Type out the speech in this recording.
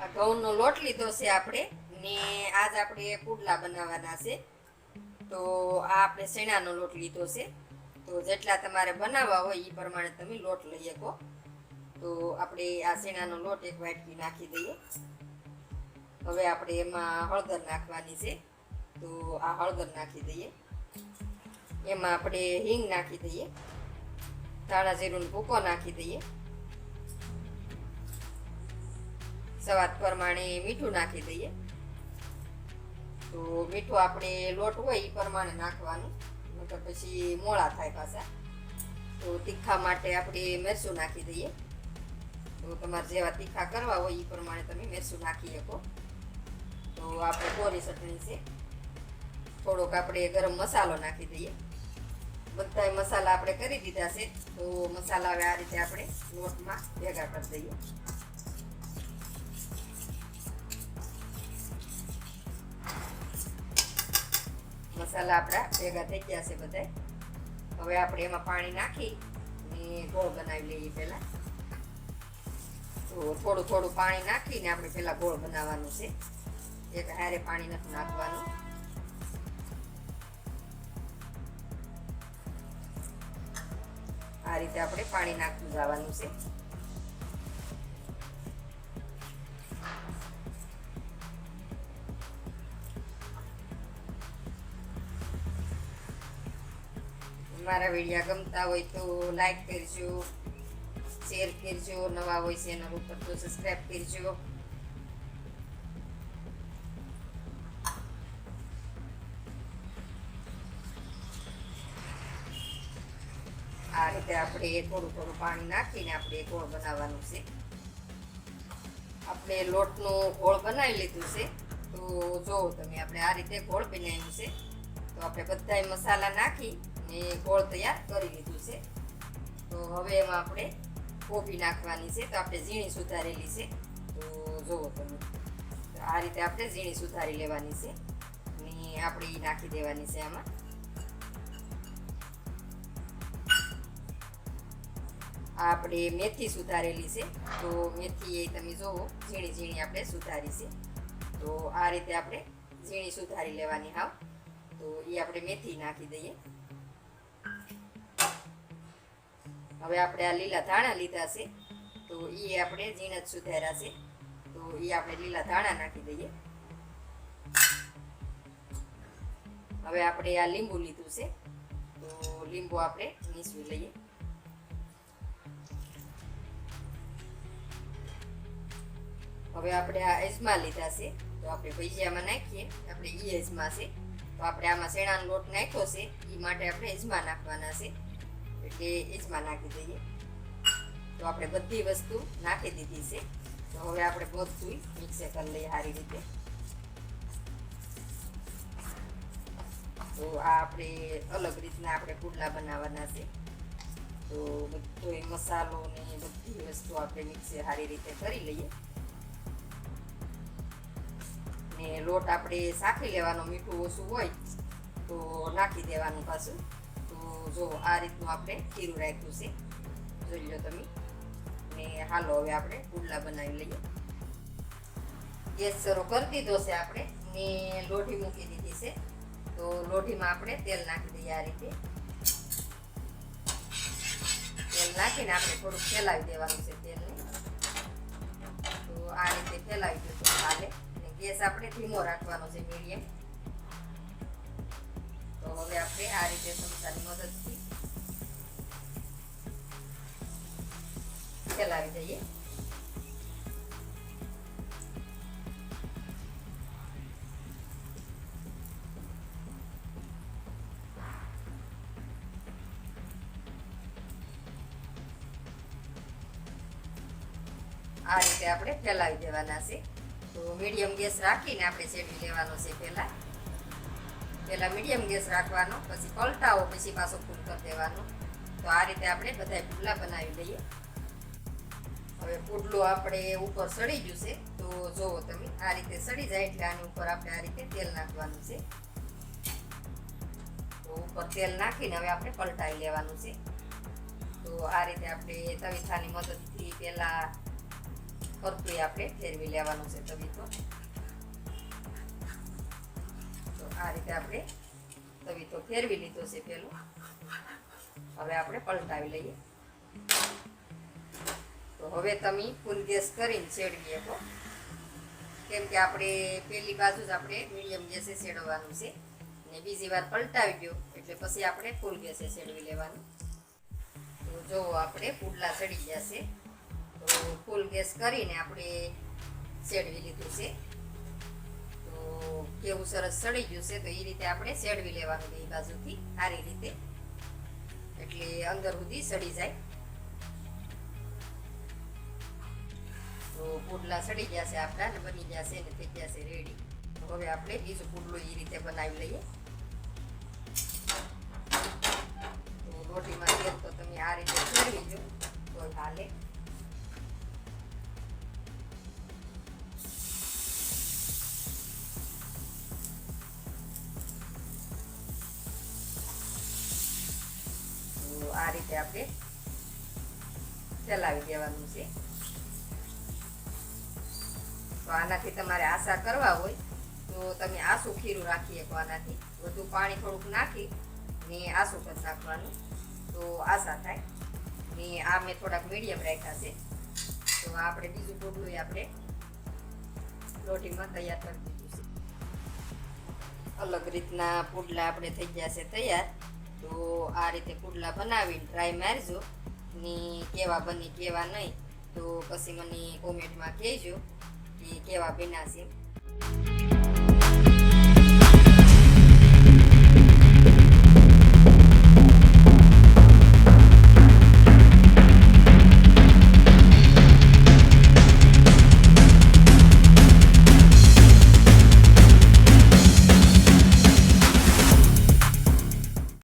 આ ઘઉંનો લોટ લીધો છે આપણે ને આજ આપણે પુડલા બનાવવાના છે. તો આ આપણે શેણાનો લોટ લીધો છે. તો જેટલા તમારે બનાવવા હોય એ પ્રમાણે તમે લોટ લઈ શકો. તો આપણે આ શેણાનો લોટ એક વાટકી નાખી દઈએ. હવે આપણે એમાં હળદર નાખવાની છે. તો આ હળદર નાખી દઈએ. એમાં આપણે હિંગ નાખી દઈએ. ધાણા જીરુંનો ભૂકો નાખી દઈએ. સ્વાદ પ્રમાણે મીઠું નાખી દઈએ. તો મીઠું આપણે લોટ હોય એ પ્રમાણે નાખવાનું, નકર પછી મોળા થાય પાછા. તો તીખા માટે આપણે મરચું નાખી દઈએ. તો તમારે જેવા તીખા કરવા હોય એ પ્રમાણે તમે મરચું નાખી શકો. તો આપણે કોરી ચટણી છે. થોડોક આપણે ગરમ મસાલો નાખી દઈએ. બધા મસાલા આપણે કરી દીધા છે. તો મસાલા હવે આ રીતે આપણે લોટમાં ભેગા કરી દઈએ. મસાલા આપણા ભેગા થઈ ગયા છે બધા. હવે આપણે એમાં પાણી નાખી ને ગોળ બનાવી લઈએ પહેલાં. તો થોડું થોડું પાણી નાખીને આપણે પહેલાં ગોળ બનાવવાનું છે. એક હારે પાણી નથી નાખવાનું. આ રીતે આપણે પાણી નાખતું જવાનું છે. મારા વિડીયો ગમતા હોય તો લાઈક કરજો, શેર કરજો, નવા હોય ચેનલ ઉપર તો સબસ્ક્રાઈબ કરજો. આ રીતે આપણે થોડું થોડું પાણી નાખીને આપણે ગોળ બનાવવાનું છે. આપણે લોટનું ગોળ બનાવી લીધું છે. તો જો તમે આપણે આ રીતે ગોળ બનાવ્યું છે. તો આપણે બધા મસાલા નાખી ને ગોળ તૈયાર કરી લીધું છે. તો હવે એમાં આપણે કોબી નાખવાની છે. તો આપણે ઝીણી સુધારેલી છે. તો જુઓ તમે, આ રીતે આપણે ઝીણી સુધારી લેવાની છે ને આપણે એ નાખી દેવાની છે આમાં. આપણે મેથી સુધારેલી છે. તો મેથી એ તમે જોવો ઝીણી ઝીણી આપણે સુધારી છે. તો આ રીતે આપણે ઝીણી સુધારી લેવાની હાવ. તો એ આપણે મેથી નાખી દઈએ. હવે આપણે આ લીલા ધાણા લીધા છે. તો એ આપણે ઝીણા જ સુધાર્યા છે. તો એ આપણે લીલા ધાણા નાખી દઈએ. હવે આપણે આ લીંબુ લીધું છે. તો લીંબુ આપણે નીસવી લઈએ. હવે આપણે આ અજમા લીધા છે. તો આપણે ભજીયામાં નાખીએ આપણે એ અજમા છે. તો આપણે આમાં શેણાનો લોટ નાખ્યો છે એ માટે આપણે અજમા નાખવાના છે. એટલે અજમા નાખી દઈએ. તો આપણે બધી વસ્તુ નાખી દીધી છે. તો હવે આપણે બધું મિક્સ કરી લઈએ સારી રીતે. તો આ આપણે અલગ રીતના આપણે પુડલા બનાવવાના છે. તો બધો મસાલો ને બધી વસ્તુ આપણે મિક્સ સારી રીતે કરી લઈએ. ને લોટ આપણે સાખી લેવાનો, મીઠું ઓછું હોય તો નાખી દેવાનું પાછું. તો જો આ રીતનું આપણે ખીરું રાખ્યું છે, જોઈ લો તમે. ને હાલો હવે આપણે પુડલા બનાવી લઈએ. ગેસ શરૂ કરી દીધો છે આપણે ને લોઢી મૂકી દીધી છે. તો લોઢીમાં આપણે તેલ નાખી દઈએ આ રીતે. તેલ નાખીને આપણે થોડુંક ફેલાવી દેવાનું છે તેલને. તો આ રીતે ફેલાવી દો તો ચાલે. ગેસ આપણે ધીમો રાખવાનો છે, મીડિયમ. તો હવે આપણે આ રીતે ચમચાની મદદથી ફેલાવી દઈએ. આ રીતે આપણે ફેલાવી દેવાના છે. તો મીડિયમ ગેસ રાખીને આપણે શેકી લેવાનો છે. પહેલાં મીડિયમ ગેસ રાખવાનો, પછી પલટાવો, પછી પાછો ફૂલ કરી દેવાનો. તો આ રીતે આપણે બધા પુડલા બનાવી લઈએ. હવે પુડલું આપણે ઉપર સડી ગયું છે. તો જુઓ તમે આ રીતે સડી જાય એટલે આની ઉપર આપણે આ રીતે તેલ નાખવાનું છે. તો ઉપર તેલ નાખીને હવે આપણે પલટાવી લેવાનું છે. તો આ રીતે આપણે તવીથાની મદદથી પહેલાં ફરતું આપણે ફેરવી લેવાનું છે તવીથો. તો આ રીતે આપણે તવીથો ફેરવી લીધો છે પેલું. હવે આપણે પલટાવી લઈએ. તો હવે તમે ફૂલ ગેસ કરીને શેડવી શકો, કેમ કે આપણે પેલી બાજુ જ આપણે મીડિયમ ગેસે શેડવાનું છે ને બીજી વાર પલટાવી દો એટલે પછી આપણે ફૂલ ગેસે શેડવી લેવાનું. તો જો આપણે પુડલા ચડી ગયા છે, તો ફૂલ ગેસ કરીને આપણે શેડવી લીધું છે. તો કેવું સરસ ચડી ગયું છે. તો એ રીતે આપણે શેડવી લેવાનું બે બાજુથી સારી રીતે, એટલે અંદર સુધી સડી જાય. તો પુડલા સડી ગયા છે આપણા ને બની ગયા છે ને થઈ ગયા છે રેડી. તો હવે આપણે બીજું પુડલું એ રીતે બનાવી લઈએ. તો રોટીમાં તેલ તો તમે આ રીતે ફેરવી દો તો હાલે. તો આ રીતે આપણે ચલાવી દેવાનું છે. તો આનાથી તમારે આશા કરવા હોય તો તમે આસું ખીરું રાખી શકો. આનાથી વધુ પાણી થોડુંક નાખી ને આસું કરી નાખવાનું તો આશા થાય. ને આ મેં થોડાક મીડિયમ રાખ્યા છે. તો આપણે બીજું ટોપલું આપણે રોટીમાં તૈયાર કરી દીધું છે. અલગ રીતના પુડલા આપણે થઈ ગયા છે તૈયાર. તો આ રીતે પુડલા બનાવીને ટ્રાય મારજો ને કેવા બની કેવા નહીં તો પછી મને કોમેન્ટમાં કહેજો કે કેવા બન્યા છે.